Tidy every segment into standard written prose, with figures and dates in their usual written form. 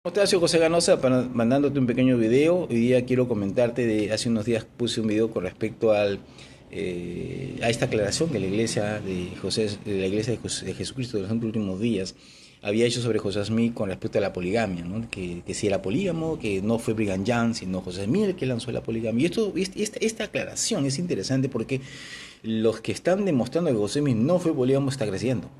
¿Cómo estás, José Ganosa? Mandándote un pequeño video. Hoy día quiero comentarte de hace unos días puse un video con respecto a esta aclaración que la iglesia de Jesucristo de los Santos Últimos Días había hecho sobre José Smith con respecto a la poligamia, ¿no? Que si era polígamo, que no fue Brigham Young, sino José Smith el que lanzó la poligamia. Esta aclaración es interesante porque los que están demostrando que José Smith no fue polígamo está creciendo.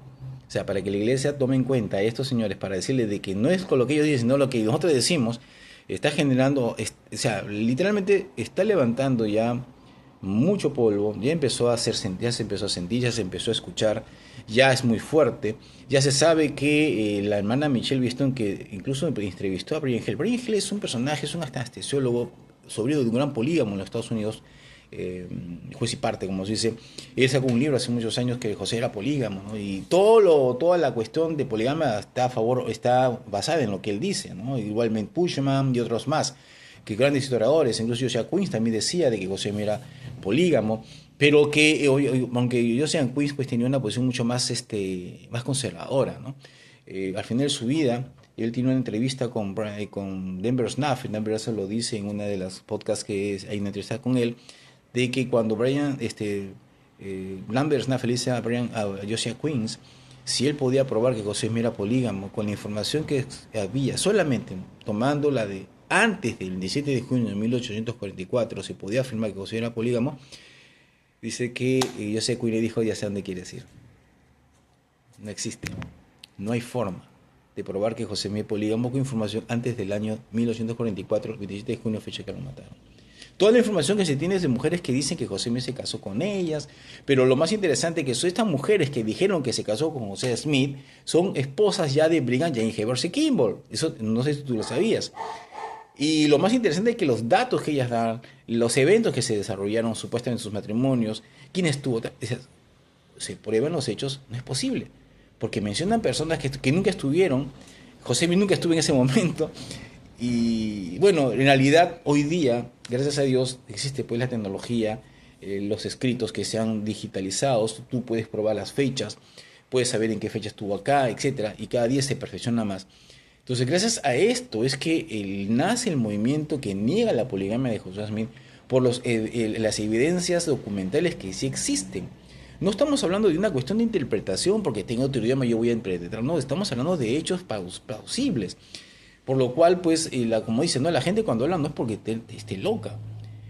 O sea, para que la iglesia tome en cuenta a estos señores, para decirles de que no es con lo que ellos dicen, sino lo que nosotros decimos, está generando, o sea, literalmente está levantando ya mucho polvo, ya empezó a hacer, ya se empezó a sentir, ya se empezó a escuchar, ya es muy fuerte, ya se sabe que la hermana Michelle Biston, que incluso entrevistó a Brian Hill. Brian Hill es un personaje, es un anestesiólogo, sobrino de un gran polígamo en los Estados Unidos, juez y parte, como se dice. Él sacó un libro hace muchos años que José era polígamo, ¿no? Y toda la cuestión de poligamia está basada en lo que él dice, ¿no? Igualmente Pushman y otros más, que grandes historiadores, incluso Josiah Queens también decía de que José era polígamo, pero que aunque Josiah Queens pues tenía una posición mucho más, más conservadora, ¿no? Al final de su vida, él tiene una entrevista con Denver Snuff. Denver se lo dice en una de las podcasts hay una entrevista con él, de que cuando Lambert Snaff le dice a Josiah Queens si él podía probar que José era polígamo con la información que había, solamente tomando la de antes del 17 de junio de 1844, se podía afirmar que José era polígamo. Dice que Josiah Queens le dijo: ya sé dónde quieres ir. No existe, no hay forma de probar que José es polígamo con información antes del año 1844, 27 de junio, fecha que lo mataron. Toda la información que se tiene es de mujeres que dicen que José Smith se casó con ellas, pero lo más interesante es que son estas mujeres que dijeron que se casó con José Smith son esposas ya de Brigham Young y Heber C. Kimball. Eso no sé si tú lo sabías. Y lo más interesante es que los datos que ellas dan, los eventos que se desarrollaron supuestamente en sus matrimonios, quién estuvo, se prueban los hechos, no es posible. Porque mencionan personas que nunca estuvieron, José Smith nunca estuvo en ese momento. Y bueno, en realidad hoy día, gracias a Dios, existe pues la tecnología, los escritos que se han digitalizado, tú puedes probar las fechas, puedes saber en qué fecha estuvo acá, etcétera, y cada día se perfecciona más. Entonces, gracias a esto es que nace el movimiento que niega la poligamia de José Smith por las evidencias documentales que sí existen. No estamos hablando de una cuestión de interpretación porque tengo otro idioma y yo voy a interpretar, no, estamos hablando de hechos plausibles. Por lo cual, pues, como dicen, ¿no? La gente cuando habla no es porque esté loca.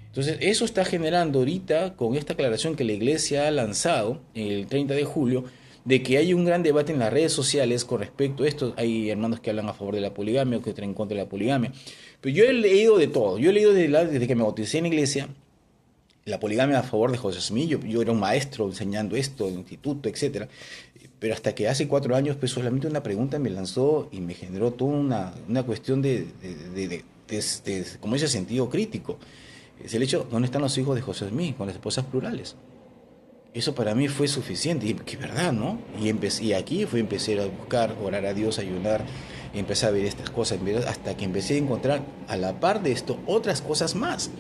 Entonces, eso está generando ahorita, con esta aclaración que la iglesia ha lanzado el 30 de julio, de que hay un gran debate en las redes sociales con respecto a esto. Hay hermanos que hablan a favor de la poligamia o que están en contra de la poligamia. Pero yo he leído de todo. Yo he leído desde que me bauticé en la iglesia, la poligamia a favor de José Smith. Yo era un maestro enseñando esto en el instituto, etcétera. Pero hasta que hace 4 años, pues solamente una pregunta me lanzó y me generó toda una cuestión como ese sentido crítico. Es el hecho: ¿dónde están los hijos de José Smith con las esposas plurales? Eso para mí fue suficiente, y que verdad, ¿no? Y aquí empecé a buscar, orar a Dios, ayunar, empecé a ver estas cosas, hasta que empecé a encontrar a la par de esto otras cosas más.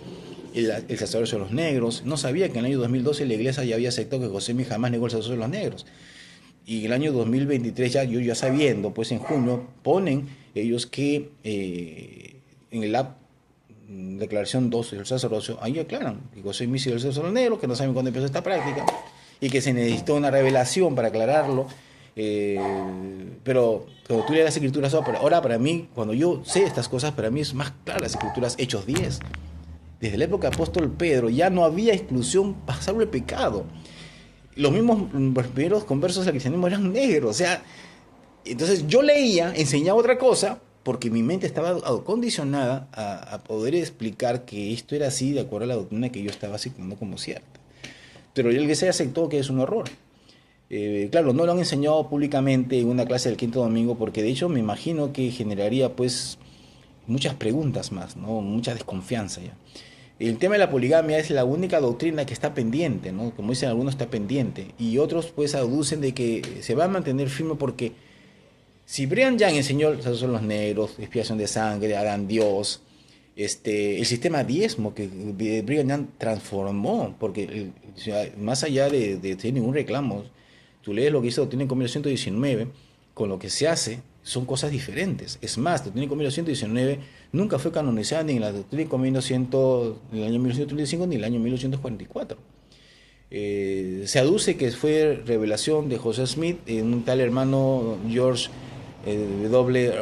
El sacerdocio de los negros. No sabía que en el año 2012 la iglesia ya había aceptado que José Smith jamás negó el sacerdocio de los negros. Y en el año 2023, yo ya sabiendo, pues en junio, ponen ellos que en la declaración 12 del sacerdocio, ahí aclaran que José Smith el sacerdocio negro, que no saben cuándo empezó esta práctica, y que se necesitó una revelación para aclararlo. Pero tú lees las escrituras ahora, para mí, cuando yo sé estas cosas, para mí es más claras las escrituras. Hechos 10. Desde la época del apóstol Pedro ya no había exclusión pasable el pecado. Los mismos primeros conversos al cristianismo eran negros. O sea, entonces yo leía, enseñaba otra cosa, porque mi mente estaba condicionada a poder explicar que esto era así de acuerdo a la doctrina que yo estaba aceptando como cierta. Pero el que se aceptó que es un error. Claro, no lo han enseñado públicamente en una clase del quinto domingo, porque de hecho me imagino que generaría pues muchas preguntas más, ¿no? Mucha desconfianza ya. El tema de la poligamia es la única doctrina que está pendiente, ¿no? Como dicen algunos, está pendiente. Y otros pues aducen de que se va a mantener firme porque si Brigham Young enseñó son los negros, expiación de sangre, hagan Dios, el sistema diezmo que Brigham Young transformó, porque más allá de tener ningún reclamo, tú lees lo que hizo, tiene en 119, con lo que se hace, son cosas diferentes. Es más, la doctrina y convenio 119 nunca fue canonizada ni en la doctrina y convenio 100, en el año 1935 ni en el año 1844. Se aduce que fue revelación de José Smith en un tal hermano George W.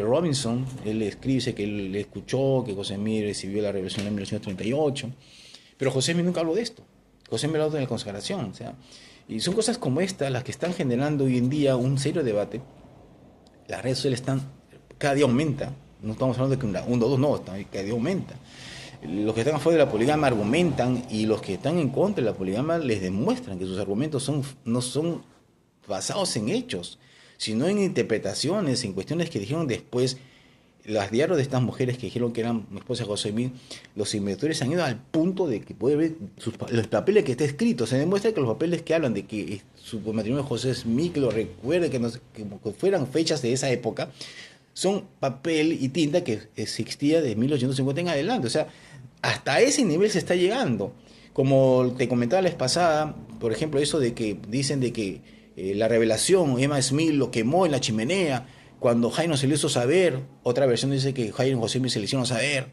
Robinson. Él escribe, dice que él escuchó que José Smith recibió la revelación en 1938, pero José Smith nunca habló de esto. José Smith habló de la consagración, o sea, y son cosas como estas las que están generando hoy en día un serio debate. Las redes sociales están, cada día aumenta, no estamos hablando de que uno o dos, no, cada día aumenta. Los que están a favor de la poligamia argumentan, y los que están en contra de la poligamia les demuestran que sus argumentos no son basados en hechos, sino en interpretaciones, en cuestiones que dijeron después. Las diarios de estas mujeres que dijeron que eran mi esposa José Smith, los investigadores han ido al punto de que puede ver los papeles que está escrito. Se demuestra que los papeles que hablan de que su matrimonio de José Smith, que lo recuerde, que fueran fechas de esa época, son papel y tinta que existía de 1850 en adelante. O sea, hasta ese nivel se está llegando. Como te comentaba la vez pasada, por ejemplo, eso de que dicen de que la revelación, Emma Smith lo quemó en la chimenea, cuando Jairo se le hizo saber. Otra versión dice que Jairo y José Smith se le hicieron saber.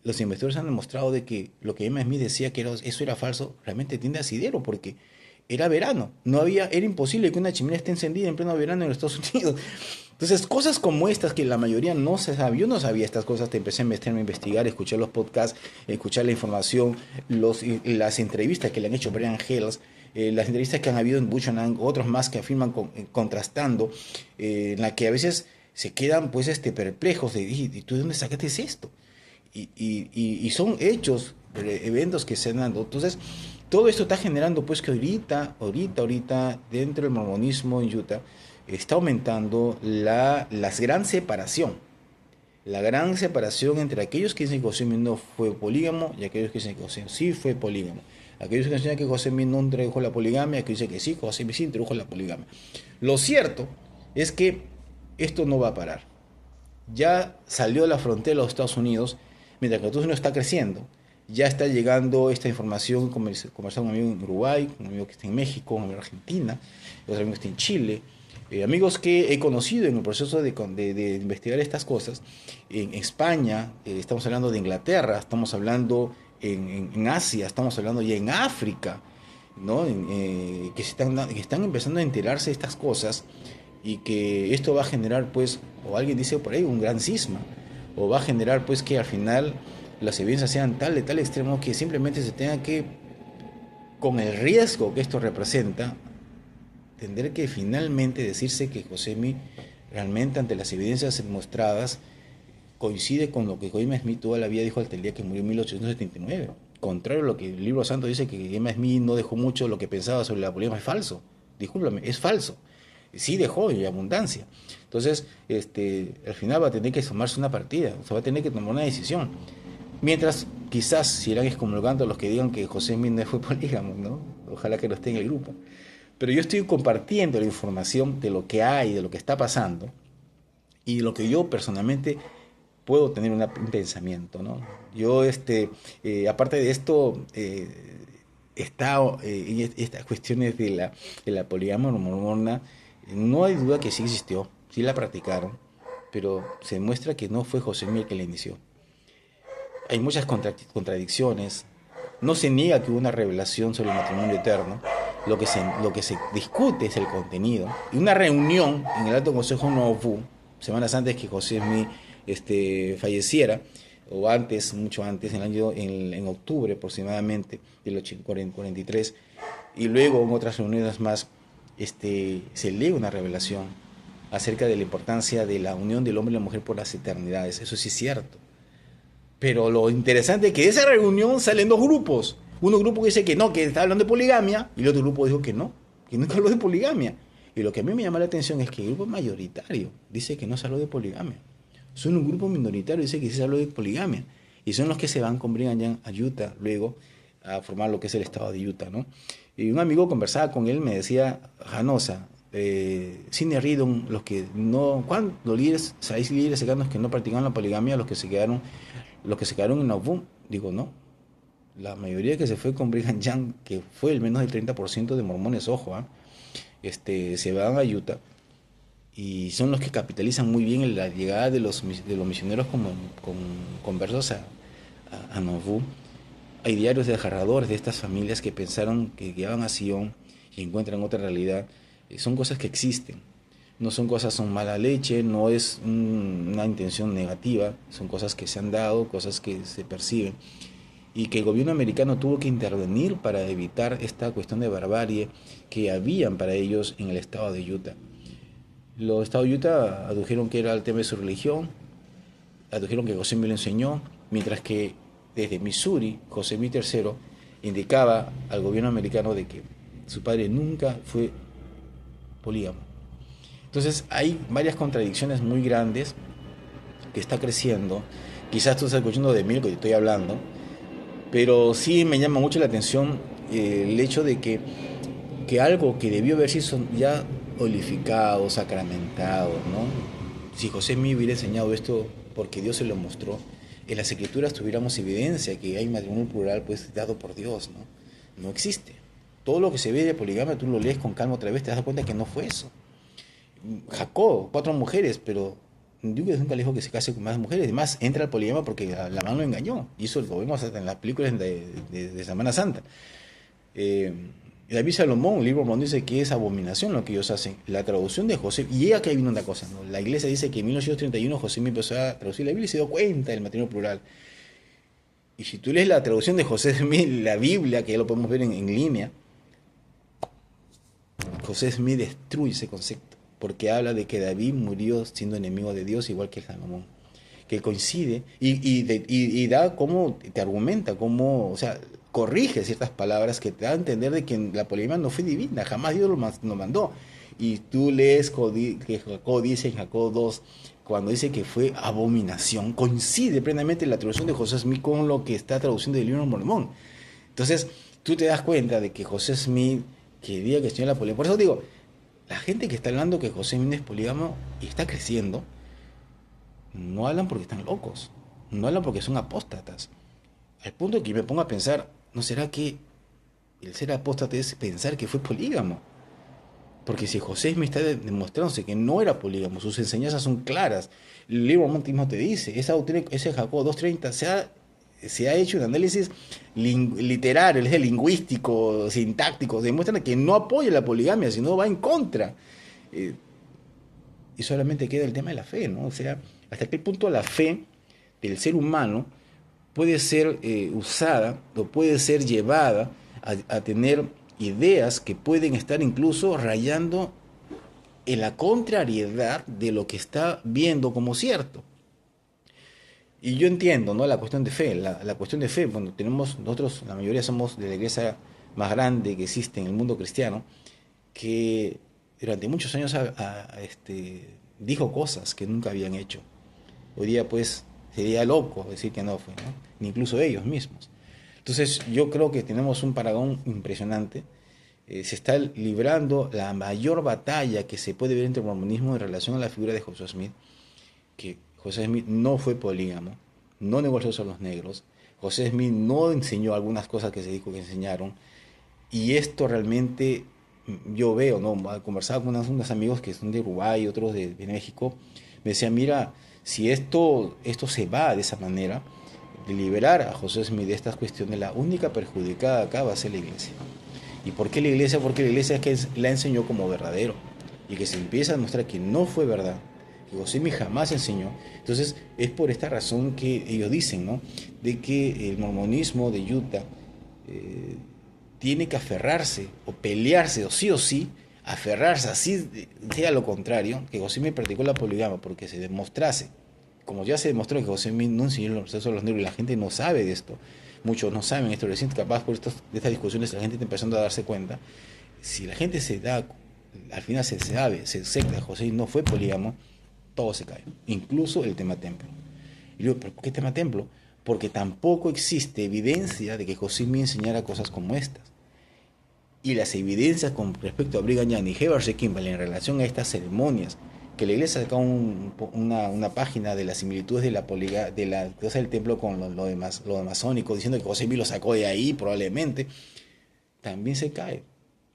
Los investigadores han demostrado de que lo que Emma Smith decía que eso era falso, realmente tiende a asidero, porque era verano, era imposible que una chimenea esté encendida en pleno verano en los Estados Unidos. Entonces, cosas como estas que la mayoría no se sabe, yo no sabía estas cosas, te empecé a investigar, escuchar los podcasts, escuchar la información, las entrevistas que le han hecho Brian Hells, las entrevistas que han habido en Buchanan, otros más que afirman contrastando, en la que a veces se quedan pues perplejos de, ¿y tú de dónde sacaste esto? Y son hechos, eventos que se han dado. Entonces, todo esto está generando pues que ahorita, dentro del mormonismo en Utah, está aumentando la gran separación. La gran separación entre aquellos que dicen que José Smith no fue polígamo y aquellos que dicen que José sí fue polígamo. Aquellos que dicen que José Smith no introdujo la poligamia, aquellos que dicen que sí, José Smith sí introdujo la poligamia. Lo cierto es que esto no va a parar. Ya salió de la frontera de los Estados Unidos, mientras que Estados Unidos está creciendo. Ya está llegando esta información, conversando con un amigo en Uruguay, un amigo que está en México, un amigo en Argentina, otro amigo que está en Chile. Amigos que he conocido en el proceso de investigar estas cosas. En España, estamos hablando de Inglaterra, estamos hablando en Asia, estamos hablando ya en África, ¿no? Que están empezando a enterarse de estas cosas, y que esto va a generar, pues, o alguien dice por ahí, un gran cisma, o va a generar, pues, que al final las evidencias sean de tal extremo que simplemente se tenga que, con el riesgo que esto representa, tendrá que finalmente decirse que José Smith realmente, ante las evidencias mostradas, coincide con lo que Emma Smith toda la vida dijo hasta el día que murió en 1879. Contrario a lo que el libro santo dice, que Emma Smith no dejó mucho lo que pensaba sobre la poligamia, es falso. Discúlpame, es falso. Sí dejó en abundancia. Entonces, al final va a tener que tomarse una partida, o sea, va a tener que tomar una decisión. Mientras, quizás se irán excomulgando a los que digan que José Smith no fue polígamo, ¿no? Ojalá que no esté en el grupo. Pero yo estoy compartiendo la información de lo que hay, de lo que está pasando, y lo que yo personalmente puedo tener un pensamiento, ¿no? Yo, aparte de esto, estas cuestiones de la poligamia mormona, no hay duda que sí existió, sí la practicaron, pero se demuestra que no fue José Smith el que la inició. Hay muchas contradicciones. No se niega que hubo una revelación sobre el matrimonio eterno. Lo que se discute es el contenido. Y una reunión en el Alto Consejo Nauvoo, semanas antes que José Smith falleciera, o antes, mucho antes, en octubre aproximadamente del 43, y luego en otras reuniones más, se lee una revelación acerca de la importancia de la unión del hombre y la mujer por las eternidades. Eso sí es cierto. Pero lo interesante es que de esa reunión salen dos grupos. Un grupo que dice que no, que está hablando de poligamia, y el otro grupo dijo que nunca habló de poligamia. Y lo que a mí me llama la atención es que el grupo mayoritario dice que no se habló de poligamia. Son un grupo minoritario que dice que sí se habló de poligamia. Y son los que se van con Brigham Young a Utah luego a formar lo que es el estado de Utah, ¿no? Y un amigo conversaba con él, me decía, Janosa, Sidney Rigdon, los líderes cercanos que no practicaban la poligamia, los que se quedaron en Nauvoo, digo, no. La mayoría que se fue con Brigham Young, que fue el menos del 30% de mormones, ojo, se van a Utah y son los que capitalizan muy bien en la llegada de los misioneros conversos a Nauvoo. Hay diarios de desgarradores de estas familias que pensaron que llegaban a Sion y encuentran otra realidad. Son cosas que existen. No son cosas, son mala leche, no es una intención negativa, son cosas que se han dado, cosas que se perciben. Y que el gobierno americano tuvo que intervenir para evitar esta cuestión de barbarie que habían para ellos en el estado de Utah. Los estados de Utah adujeron que era el tema de su religión, adujeron que José Smith lo enseñó, mientras que desde Missouri, José Smith III indicaba al gobierno americano de que su padre nunca fue polígamo. Entonces hay varias contradicciones muy grandes que está creciendo. Quizás tú estás escuchando de mí lo que te estoy hablando, pero sí me llama mucho la atención el hecho de que algo que debió haber sido ya olificado, sacramentado, ¿no? Si José me hubiera enseñado esto porque Dios se lo mostró, en las escrituras tuviéramos evidencia que hay matrimonio plural pues dado por Dios, ¿no? No existe. Todo lo que se ve de poligamia tú lo lees con calma otra vez, te das cuenta que no fue eso. Jacob, 4 mujeres, pero Dios nunca le dijo que se case con más mujeres. Además, entra al poligamia porque la mano lo engañó. Y eso lo vemos hasta en las películas de Semana Santa. David Salomón, el libro Mormón, dice que es abominación lo que ellos hacen. La traducción de José, y aquí vino una cosa, ¿no? La iglesia dice que en 1931 José me empezó a traducir la Biblia y se dio cuenta del matrimonio plural. Y si tú lees la traducción de José Smith, la Biblia, que ya lo podemos ver en línea, José Smith destruye ese concepto, porque habla de que David murió siendo enemigo de Dios, igual que Salomón, que coincide y da como, te argumenta, como, o sea, corrige ciertas palabras que te da a entender de que la poligamia no fue divina, jamás Dios lo mandó. Y tú lees que Jacob dice en Jacob 2, cuando dice que fue abominación, coincide plenamente la traducción de José Smith con lo que está traduciendo del libro Mormón. Entonces, tú te das cuenta de que José Smith quería que estuviera la poligamia. Por eso digo, la gente que está hablando que José Smith es polígamo y está creciendo, no hablan porque están locos, no hablan porque son apóstatas. Al punto que me pongo a pensar, ¿no será que el ser apóstata es pensar que fue polígamo? Porque si José me está demostrándose que no era polígamo, sus enseñanzas son claras. El libro mismo te dice, ese Jacob 2.30 se ha hecho un análisis literario, lingüístico, sintáctico, demuestra que no apoya la poligamia, sino va en contra. Y solamente queda el tema de la fe, ¿no? O sea, hasta qué punto la fe del ser humano puede ser usada o puede ser llevada a tener ideas que pueden estar incluso rayando en la contrariedad de lo que está viendo como cierto. Y yo entiendo, ¿no? La cuestión de fe, la cuestión de fe, bueno, nosotros, la mayoría somos de la iglesia más grande que existe en el mundo cristiano, que durante muchos años dijo cosas que nunca habían hecho. Hoy día, pues, sería loco decir que no fue, ¿no? Ni incluso ellos mismos. Entonces, yo creo que tenemos un paragón impresionante. Se está librando la mayor batalla que se puede ver entre el mormonismo en relación a la figura de José Smith, que José Smith no fue polígamo, no negoció a los negros, José Smith no enseñó algunas cosas que se dijo que enseñaron, y esto realmente yo veo, ¿no? Conversaba con unos amigos que son de Uruguay, otros de México, me decían, mira, si esto se va de esa manera, de liberar a José Smith de estas cuestiones, la única perjudicada acá va a ser la iglesia. ¿Y por qué la iglesia? Porque la iglesia es que la enseñó como verdadero, y que se empieza a demostrar que no fue verdad, que José Smith jamás enseñó. Entonces es por esta razón que ellos dicen, ¿no? De que el mormonismo de Utah tiene que aferrarse o pelearse o sí, aferrarse, así sea lo contrario, que José Smith practicó la poligamia porque se demostrase, como ya se demostró que José Smith no enseñó los procesos a los negros y la gente no sabe de esto, muchos no saben esto, recién capaz por de estas discusiones la gente está empezando a darse cuenta, si la gente se da, al final se sabe, se acepta que José no fue polígamo, todo se cae, incluso el tema templo. Y digo, ¿pero por qué tema templo? Porque tampoco existe evidencia de que José Smith enseñara cosas como estas. Y las evidencias con respecto a Brigham Young y Heber C. Kimball en relación a estas ceremonias, que la iglesia sacó una página de las similitudes de la cosa del templo con lo masónico, diciendo que José Smith lo sacó de ahí probablemente, también se cae.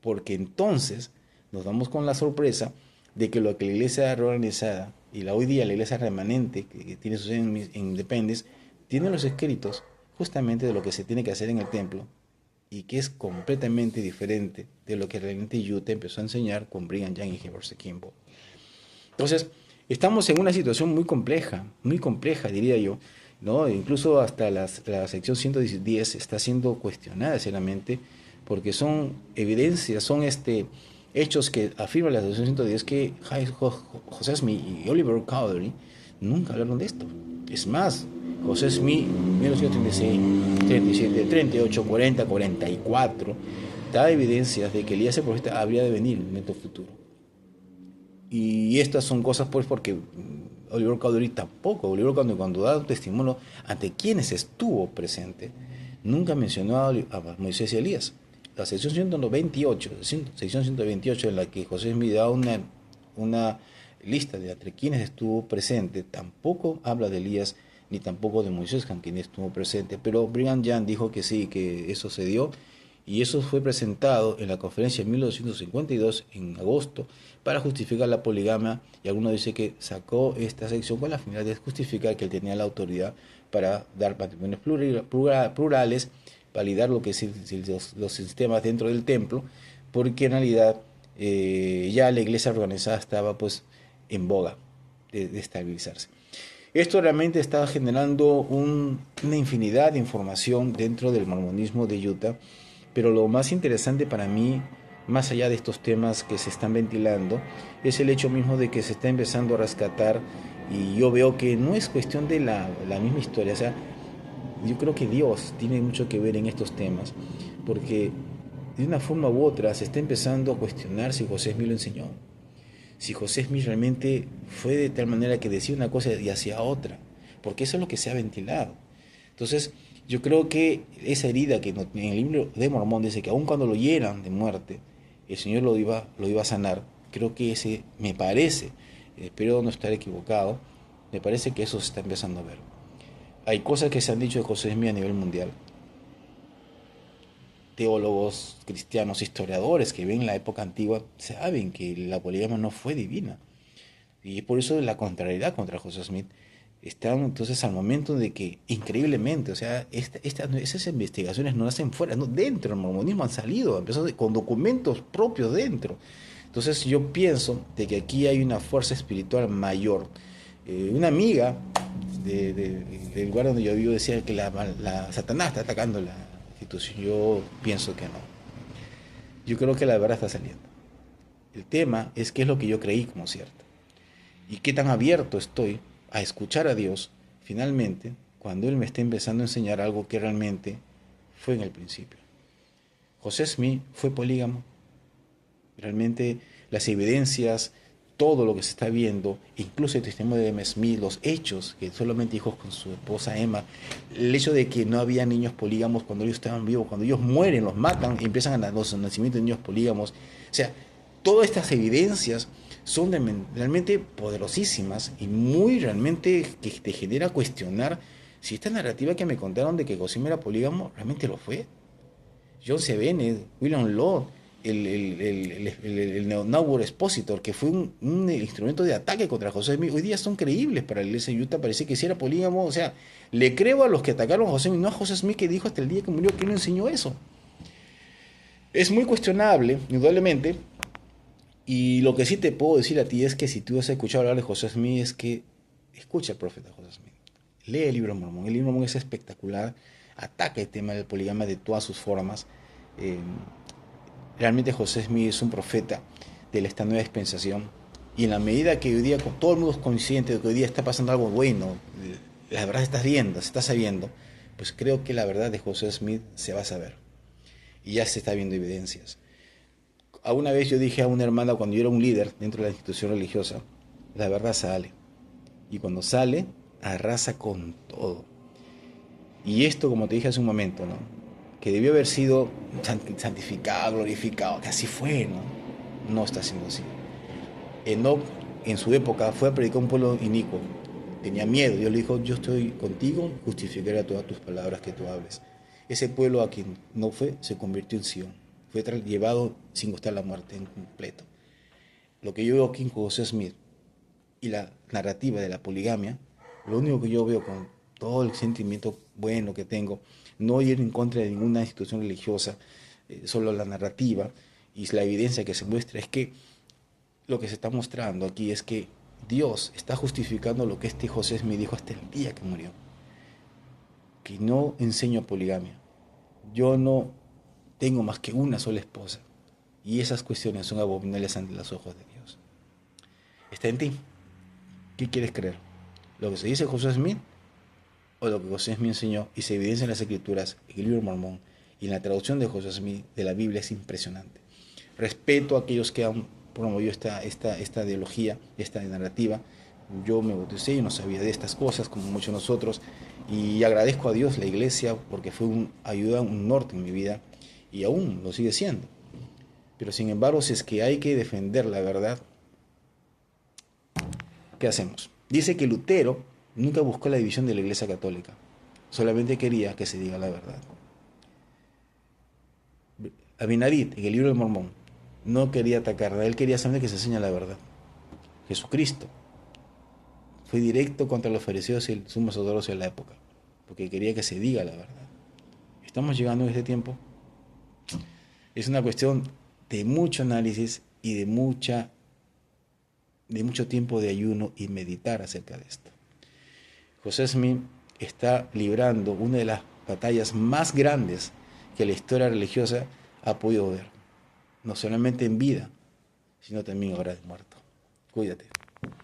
Porque entonces nos damos con la sorpresa de que lo que la iglesia reorganizada y hoy día la iglesia remanente, que tiene su sede en Independence, tiene los escritos justamente de lo que se tiene que hacer en el templo y que es completamente diferente de lo que realmente Utah empezó a enseñar con Brigham Young y Heber Kimball. Entonces, estamos en una situación muy compleja, diría yo, ¿no? Incluso hasta la sección 110 está siendo cuestionada seriamente porque son evidencias, son hechos que afirma la sección 110 que José Smith y Oliver Cowdery nunca hablaron de esto. Es más, José Smith, 1936, 37, 38, 40, 44, da evidencias de que Elías el profeta habría de venir en el futuro. Y estas son cosas pues porque Oliver Cowdery tampoco, Oliver Cowdery cuando da un testimonio ante quienes estuvo presente, nunca mencionó a Moisés y Elías. La sección 128, sección 128 en la que José Smith da una lista de entre quienes estuvo presente, tampoco habla de Elías ni tampoco de Moisés, con quien estuvo presente, pero Brigham Young dijo que sí, que eso se dio, y eso fue presentado en la conferencia de 1952, en agosto, para justificar la poligamia, y algunos dicen que sacó esta sección con la finalidad de justificar que él tenía la autoridad para dar matrimonios plurales, validar lo que es los sistemas dentro del templo, porque en realidad ya la iglesia organizada estaba pues en boga de estabilizarse. Esto realmente está generando una infinidad de información dentro del mormonismo de Utah, pero lo más interesante para mí, más allá de estos temas que se están ventilando, es el hecho mismo de que se está empezando a rescatar, y yo veo que no es cuestión de la misma historia, o sea, yo creo que Dios tiene mucho que ver en estos temas, porque de una forma u otra se está empezando a cuestionar si José Smith lo enseñó, si José Smith realmente fue de tal manera que decía una cosa y hacía otra, porque eso es lo que se ha ventilado. Entonces, yo creo que esa herida que en el libro de Mormón dice que aun cuando lo hieran de muerte, el Señor lo iba a sanar. Creo que ese, me parece, espero no estar equivocado, me parece que eso se está empezando a ver. Hay cosas que se han dicho de José Smith a nivel mundial. Teólogos cristianos, historiadores que ven la época antigua, saben que la poligamia no fue divina. Y por eso la contrariedad contra José Smith está entonces al momento de que, increíblemente, o sea, esas investigaciones no nacen fuera, no, dentro del mormonismo han salido, empezó con documentos propios dentro. Entonces yo pienso de que aquí hay una fuerza espiritual mayor. Una amiga del lugar donde yo vivo decía que la Satanás está atacando la institución. Yo pienso que no. Yo creo que la verdad está saliendo. El tema es qué es lo que yo creí como cierto. Y qué tan abierto estoy a escuchar a Dios finalmente cuando Él me está empezando a enseñar algo que realmente fue en el principio. José Smith fue polígamo. Realmente las evidencias, todo lo que se está viendo, incluso el testimonio de M. Smith, los hechos, que solamente hijos con su esposa Emma, el hecho de que no había niños polígamos cuando ellos estaban vivos, cuando ellos mueren, los matan y empiezan a los nacimientos de niños polígamos. O sea, todas estas evidencias son realmente poderosísimas y muy realmente que te genera cuestionar si esta narrativa que me contaron de que José era polígamo realmente lo fue. John C. Bennett, William Lord, el Nauer Expositor, que fue un instrumento de ataque contra José Smith, hoy día son creíbles para la iglesia de Utah, parece que si era polígamo, o sea, le creo a los que atacaron a José Smith, no a José Smith que dijo hasta el día que murió que no enseñó eso. Es muy cuestionable, indudablemente, y lo que sí te puedo decir a ti es que si tú has escuchado hablar de José Smith, es que escucha al profeta José Smith, lee el libro de Mormón, el libro de Mormón es espectacular, ataca el tema del poligamia de todas sus formas. Realmente José Smith es un profeta de esta nueva dispensación, y en la medida que hoy día todo el mundo es consciente de que hoy día está pasando algo bueno, la verdad se está sabiendo, pues creo que la verdad de José Smith se va a saber y ya se está viendo evidencias. Alguna vez yo dije a una hermana, cuando yo era un líder dentro de la institución religiosa, la verdad sale, y cuando sale arrasa con todo. Y esto, como te dije hace un momento, ¿no?, que debió haber sido santificado, glorificado, que así fue, ¿no? No está siendo así. Enoc en su época fue a predicar a un pueblo inicuo, tenía miedo, Dios le dijo, yo estoy contigo, justificaré todas tus palabras que tú hables. Ese pueblo a quien no fue, se convirtió en Sion, fue llevado sin gustar la muerte en completo. lo que yo veo aquí en José Smith y la narrativa de la poligamia, lo único que yo veo con todo el sentimiento bueno que tengo, no ir en contra de ninguna institución religiosa, solo la narrativa y la evidencia que se muestra es que lo que se está mostrando aquí es que Dios está justificando lo que este José Smith dijo hasta el día que murió, que no enseño poligamia, yo no tengo más que una sola esposa, y esas cuestiones son abominables ante los ojos de Dios. Está en ti. ¿Qué quieres creer? ¿Lo que se dice José Smith o lo que José Smith enseñó y se evidencia en las Escrituras, en el libro de Mormón y en la traducción de José Smith de la Biblia? Es impresionante. Respeto a aquellos que han promovido esta ideología, esta narrativa. Yo me bauticé y no sabía de estas cosas, como muchos de nosotros, y agradezco a Dios, la iglesia, porque fue ayuda, un norte en mi vida, y aún lo sigue siendo. Pero sin embargo, si es que hay que defender la verdad, ¿qué hacemos? Dice que Lutero nunca buscó la división de la Iglesia Católica, solamente quería que se diga la verdad. Abinadit, en el libro de Mormón, no quería atacarla, él quería saber que se enseña la verdad. Jesucristo fue directo contra los fariseos y el sumo sacerdocio de la época, porque quería que se diga la verdad. Estamos llegando en este tiempo. Es una cuestión de mucho análisis y de mucho tiempo de ayuno y meditar acerca de esto. José Smith está librando una de las batallas más grandes que la historia religiosa ha podido ver, no solamente en vida, sino también ahora de muerto. Cuídate.